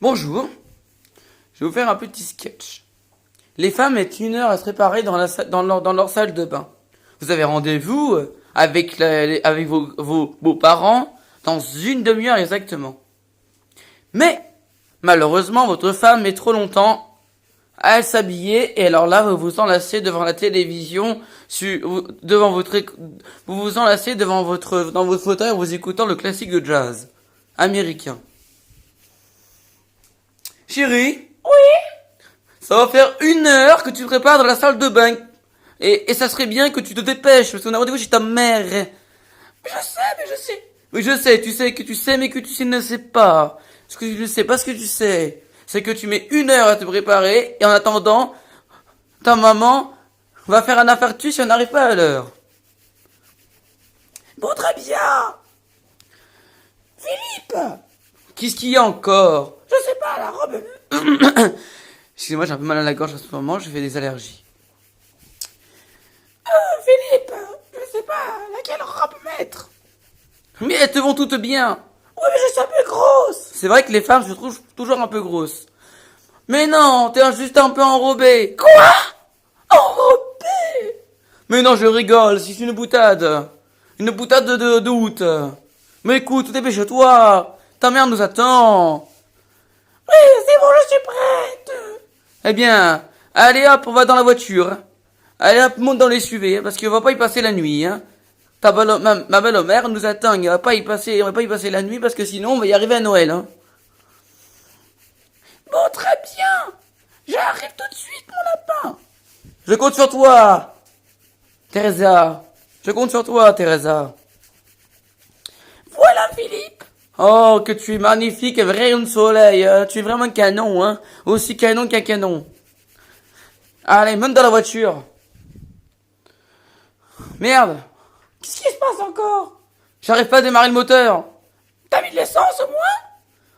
Bonjour, je vais vous faire un petit sketch. Les femmes mettent 1 heure à se préparer dans leur salle de bain. Vous avez rendez-vous avec, avec vos beaux-parents dans 1 demi-heure exactement. Mais, malheureusement, votre femme met trop longtemps à s'habiller et alors là, vous vous enlacez devant la télévision, vous vous enlacez dans votre fauteuil en vous écoutant le classique de jazz américain. Chérie, ça va faire 1 heure que tu te prépares dans la salle de bain. Et ça serait bien que tu te dépêches, parce qu'on a rendez-vous chez ta mère. Mais je sais. Oui, je sais, tu sais que tu sais, mais que tu ne sais pas. Ce que tu ne sais pas, ce que tu sais, c'est que tu mets 1 heure à te préparer, et en attendant, ta maman va faire un infarctus si on n'arrive pas à l'heure. Bon, très bien. Philippe, qu'est-ce qu'il y a encore? Je sais pas, la robe. Excusez-moi, j'ai un peu mal à la gorge en ce moment, je fais des allergies. Philippe, je sais pas, laquelle robe mettre? Mais elles te vont toutes bien. Oui, mais je suis un peu grosse. C'est vrai que les femmes se trouvent toujours un peu grosses. Mais non, t'es juste un peu enrobée. Quoi? Enrobée? Mais non, je rigole, c'est une boutade. Une boutade de août. Mais écoute, dépêche-toi. Ta mère nous attend. Oui, c'est bon, je suis prête. Eh bien, allez hop, on va dans la voiture. Allez hop, monte dans les SUV, parce qu'on va pas y passer la nuit, hein. Ma belle-mère nous attend, on va pas y passer la nuit, parce que sinon on va y arriver à Noël, hein. Bon, très bien. J'arrive tout de suite, mon lapin. Je compte sur toi, Teresa. Je compte sur toi, Teresa. Voilà, Philippe. Oh, que tu es magnifique et vrai de soleil. Tu es vraiment un canon, hein. Aussi canon qu'un canon. Allez, monte dans la voiture. Merde. Qu'est-ce qui se passe encore? J'arrive pas à démarrer le moteur. T'as mis de l'essence au moins?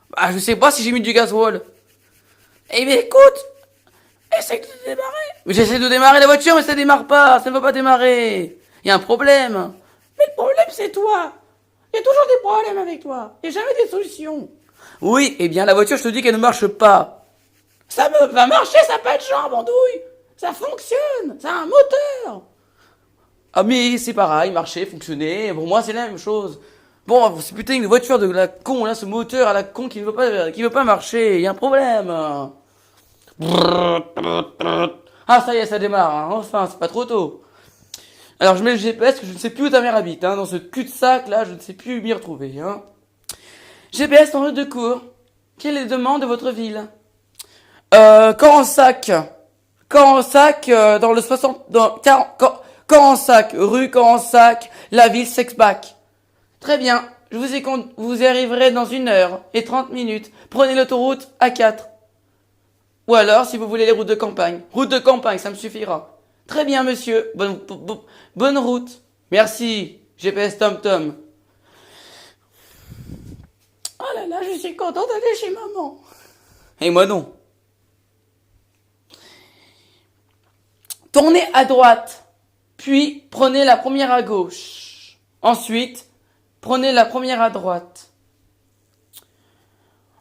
Bah, je sais pas si j'ai mis du gasoil. Eh bien, écoute. Essaye de démarrer. Mais j'essaie de démarrer la voiture, mais ça démarre pas. Ça ne va pas démarrer. Il y a un problème. Mais le problème, c'est toi. Il y a toujours des problèmes avec toi. Il n'y a jamais des solutions. Oui, eh bien, la voiture, je te dis qu'elle ne marche pas. Ça va marcher, ça n'a pas de jambes, andouille. Ça fonctionne. Ça a un moteur. Ah, mais c'est pareil, marcher, fonctionner. Pour moi, c'est la même chose. Bon, c'est putain une voiture de la con, là, ce moteur à la con qui veut pas marcher. Il y a un problème. Ah, ça y est, ça démarre. Hein. Enfin, c'est pas trop tôt. Alors, je mets le GPS, que je ne sais plus où ta mère habite. Hein. Dans ce cul-de-sac, là, je ne sais plus m'y retrouver. Hein. GPS en route de cours. Quelle est la demande de votre ville? Carensac. Carensac, dans le 60... Carensac, rue Carensac, la ville Sexbac. Très bien, vous y arriverez dans 1 heure et 30 minutes. Prenez l'autoroute A4. Ou alors, si vous voulez les routes de campagne. Route de campagne, ça me suffira. Très bien, monsieur. Bonne route. Merci, GPS TomTom. Oh là là, je suis contente d'aller chez maman. Et moi non. Tournez à droite. Puis, prenez la première à gauche. Ensuite, prenez la première à droite.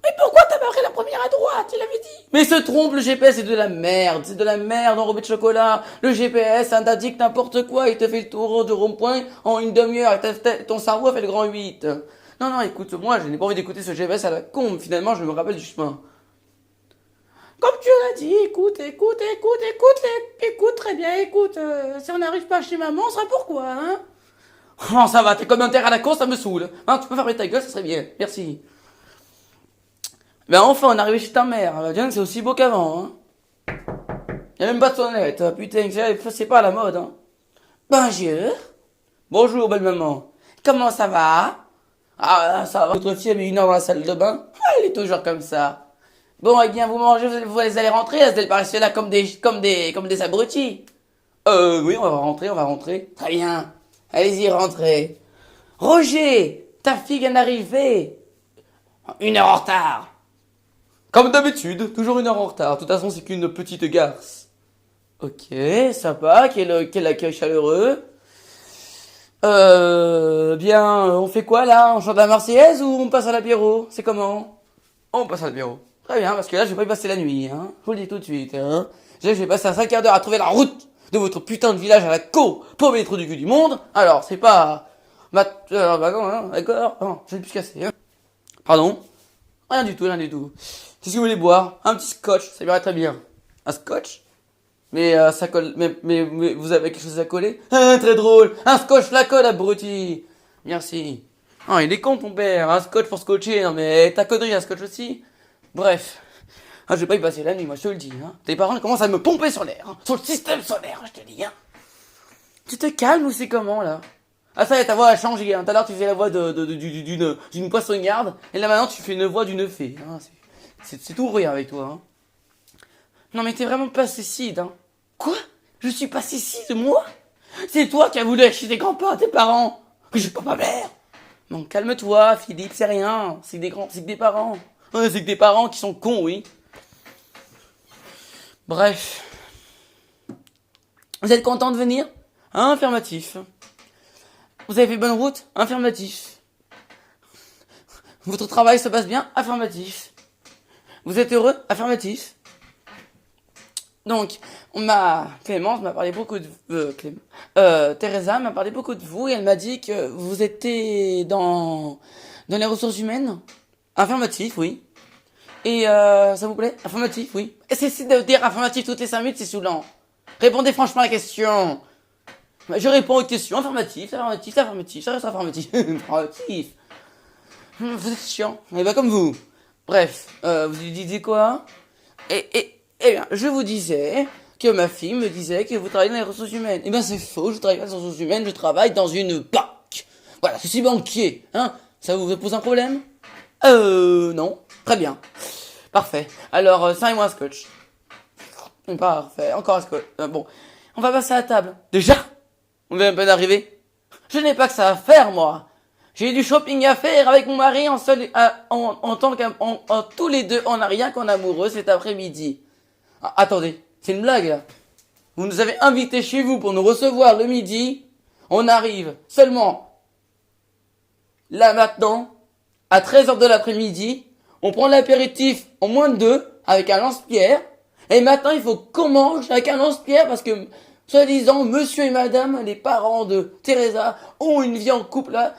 Mais pourquoi t'as marqué la première à droite? Il avait dit. Mais se trompe, le GPS c'est de la merde. C'est de la merde enrobé de chocolat. Le GPS, ça t'indique n'importe quoi. Il te fait le tour du rond-point en 1 demi-heure. Ton cerveau a fait le grand 8. Non, écoute, moi, je n'ai pas envie d'écouter ce GPS à la con. Finalement, je me rappelle du chemin. Comme tu l'as dit, écoute, très bien, écoute, si on n'arrive pas chez maman, on sera pourquoi, hein? Oh, ça va, tes commentaires à la con, ça me saoule. Hein, tu peux fermer ta gueule, ça serait bien, merci. Ben enfin, on est arrivé chez ta mère, tiens, c'est aussi beau qu'avant, hein. Y'a même pas de sonnette, putain, c'est pas à la mode, hein. Bonjour. Bonjour, belle maman. Comment ça va? Ah, ça va. Votre fille a mis 1 heure dans la salle de bain? Elle est toujours comme ça. Bon, eh bien, vous mangez, vous allez rentrer, elle paraissait là comme des abrutis. Oui, on va rentrer. Très bien. Allez-y, rentrez. Roger, ta fille vient d'arriver. 1 heure en retard. Comme d'habitude, toujours 1 heure en retard. De toute façon, c'est qu'une petite garce. Ok, sympa, quel accueil chaleureux. Bien, on fait quoi là? On chante la Marseillaise ou on passe à l'apéro? C'est comment? On passe à l'apéro. Très bien, parce que là, je vais pas y passer la nuit, hein. Je vous le dis tout de suite, hein. Je vais passer un 5 quarts d'heure à trouver la route de votre putain de village à la pauvre trou du cul du monde. Alors, c'est pas... bah non, hein, d'accord. Non, je vais plus casser, hein. Pardon? Rien du tout, rien du tout. Qu'est-ce que vous voulez boire? Un petit scotch, ça irait très bien. Un scotch? Mais ça colle, mais vous avez quelque chose à coller? Ah, très drôle. Un scotch la colle, abruti. Merci. Oh, il est con ton père. Un scotch pour scotcher. Non mais ta connerie, un scotch aussi. Bref. Ah, je vais pas y passer la nuit, moi je te le dis. Hein. Tes parents commencent à me pomper sur l'air, hein. Sur le système solaire, je te dis. Hein. Tu te calmes ou c'est comment là? Ah ça y est, ta voix a changé. Hein. Tout à l'heure tu faisais la voix d'une poissonniarde. Et là maintenant tu fais une voix d'une fée. Hein. C'est tout rien avec toi. Hein. Non mais t'es vraiment pas cécide. Hein. Quoi? Je suis pas cécide, moi? C'est toi qui as voulu acheter tes grands-parents, tes parents. Que je suis pas ma mère. Bon, calme-toi, Philippe, c'est rien. C'est que des parents. Ouais, c'est que des parents qui sont cons, oui. Bref. Vous êtes content de venir? Affirmatif. Vous avez fait bonne route? Affirmatif. Votre travail se passe bien? Affirmatif. Vous êtes heureux? Affirmatif. Donc, Clémence m'a parlé beaucoup de, Teresa m'a parlé beaucoup de vous et elle m'a dit que vous étiez dans les ressources humaines. Affirmatif, oui. Et ça vous plaît? Affirmatif, oui. Et c'est de dire affirmatif toutes les 5 minutes, c'est saoulant. Répondez franchement à la question. Je réponds aux questions. Affirmatif, affirmatif, affirmatif, ça reste affirmatif. Affirmatif. Vous êtes chiant. Mais pas comme vous. Bref, vous lui disiez quoi? Eh bien, je vous disais que ma fille me disait que vous travaillez dans les ressources humaines. Eh bien, c'est faux, je travaille pas dans les ressources humaines, je travaille dans une banque. Voilà, je suis banquier, hein. Ça vous pose un problème? Non. Très bien. Parfait. Alors, servez-moi un scotch. Parfait. Encore un scotch. Bon. On va passer à la table. Déjà? On vient même pas d'arriver. Je n'ai pas que ça à faire, moi. J'ai du shopping à faire avec mon mari en tant qu'en tous les deux, on n'a rien qu'en amoureux cet après-midi. Ah, attendez, c'est une blague là. Vous nous avez invités chez vous pour nous recevoir le midi. On arrive seulement là maintenant, à 13h de l'après-midi. On prend l'apéritif en moins de 2 avec un lance-pierre. Et maintenant il faut qu'on mange avec un lance-pierre parce que, soi-disant, monsieur et madame, les parents de Teresa, ont une vie en couple là.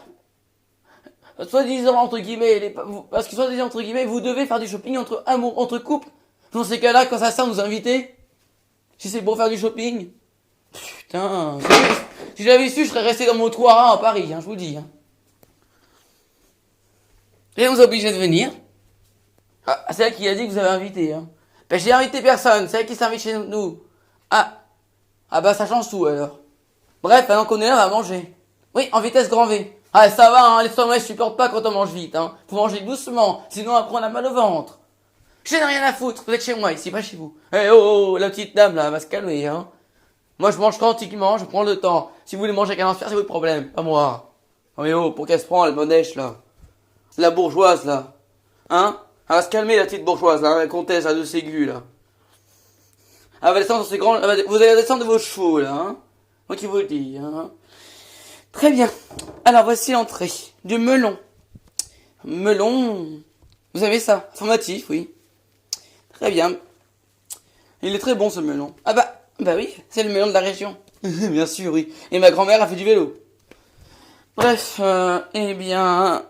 Soi-disant, entre guillemets, parce que soi-disant, entre guillemets, vous devez faire du shopping entre couples. Dans ces cas-là, quand ça sert nous inviter, si c'est pour faire du shopping, putain, si j'avais su, je serais resté dans mon toit à Paris, hein, je vous dis. Hein. Et on vous a obligé de venir. Ah, c'est elle qui a dit que vous avez invité. Hein. Ben, j'ai invité personne, c'est elle qui s'invite chez nous. Ah bah ça change tout alors. Bref, maintenant qu'on est là, on va manger. Oui, en vitesse grand V. Ah, ça va, hein, l'estomac, je supporte pas quand on mange vite. Hein. Faut manger doucement, sinon après on a mal au ventre. Je n'ai rien à foutre, vous êtes chez moi ici, pas chez vous. Eh oh, la petite dame là, va se calmer, hein. Moi je mange tranquillement, je prends le temps. Si vous voulez manger avec un lance-pierre, c'est votre problème, pas moi. Oh mais oh, pour qu'elle se prend, la monèche là. La bourgeoise là. Hein? Elle va se calmer la petite bourgeoise là, la comtesse à 2 ségus là. Elle va descendre sur ses grands... Vous allez descendre de vos chevaux là, hein. Moi qui vous le dis, hein. Très bien. Alors voici l'entrée du melon. Melon... Vous avez ça? Formatif, oui. Très bien. Il est très bon ce melon. Ah bah oui, c'est le melon de la région. Bien sûr, oui. Et ma grand-mère a fait du vélo. Bref, eh bien,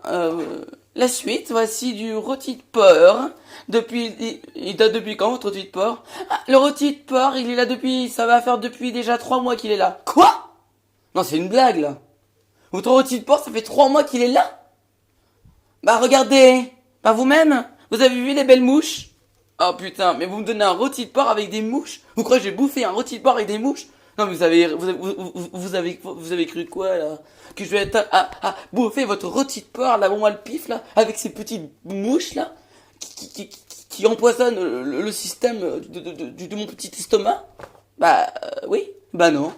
la suite, voici du rôti de porc. Il date depuis quand votre rôti de porc? Ah, le rôti de porc, il est là ça va faire depuis déjà 3 mois qu'il est là. Quoi? Non, c'est une blague là. Votre rôti de porc, ça fait 3 mois qu'il est là? Bah regardez, par vous-même, vous avez vu les belles mouches? Oh putain, mais vous me donnez un rôti de porc avec des mouches? Vous croyez que j'ai bouffé un rôti de porc avec des mouches? Non mais vous avez cru quoi là? Que je vais être à bouffer votre rôti de porc là, bon moi le pif là, avec ces petites mouches là, qui empoisonnent le système de mon petit estomac? Bah oui, bah non.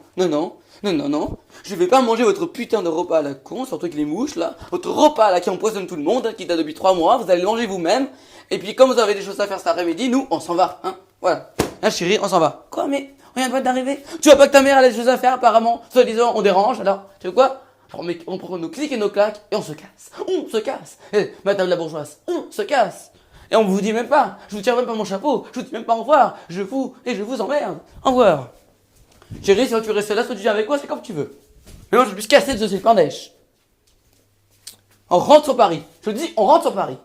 Je vais pas manger votre putain de repas à la con, surtout avec les mouches là. Votre repas là qui empoisonne tout le monde, hein, qui date depuis 3 mois, vous allez le manger vous-même. Et puis comme vous avez des choses à faire cet après-midi, nous on s'en va, hein. Voilà. Hein chérie, on s'en va. Quoi mais on vient pas d'arriver. Tu vois pas que ta mère elle a des choses à faire apparemment. Soi-disant on dérange alors. Tu veux quoi? On prend nos clics et nos claques et on se casse. On se casse. Madame la bourgeoise, on se casse. Et on vous dit même pas. Je vous tire même pas mon chapeau. Je vous dis même pas au revoir. Je vous emmerde. Au revoir. Chérie, si tu restes là, soit tu viens avec moi, c'est comme tu veux. Mais moi, je vais me casser de ce Bangladesh. On rentre sur Paris. Je te dis, on rentre sur Paris.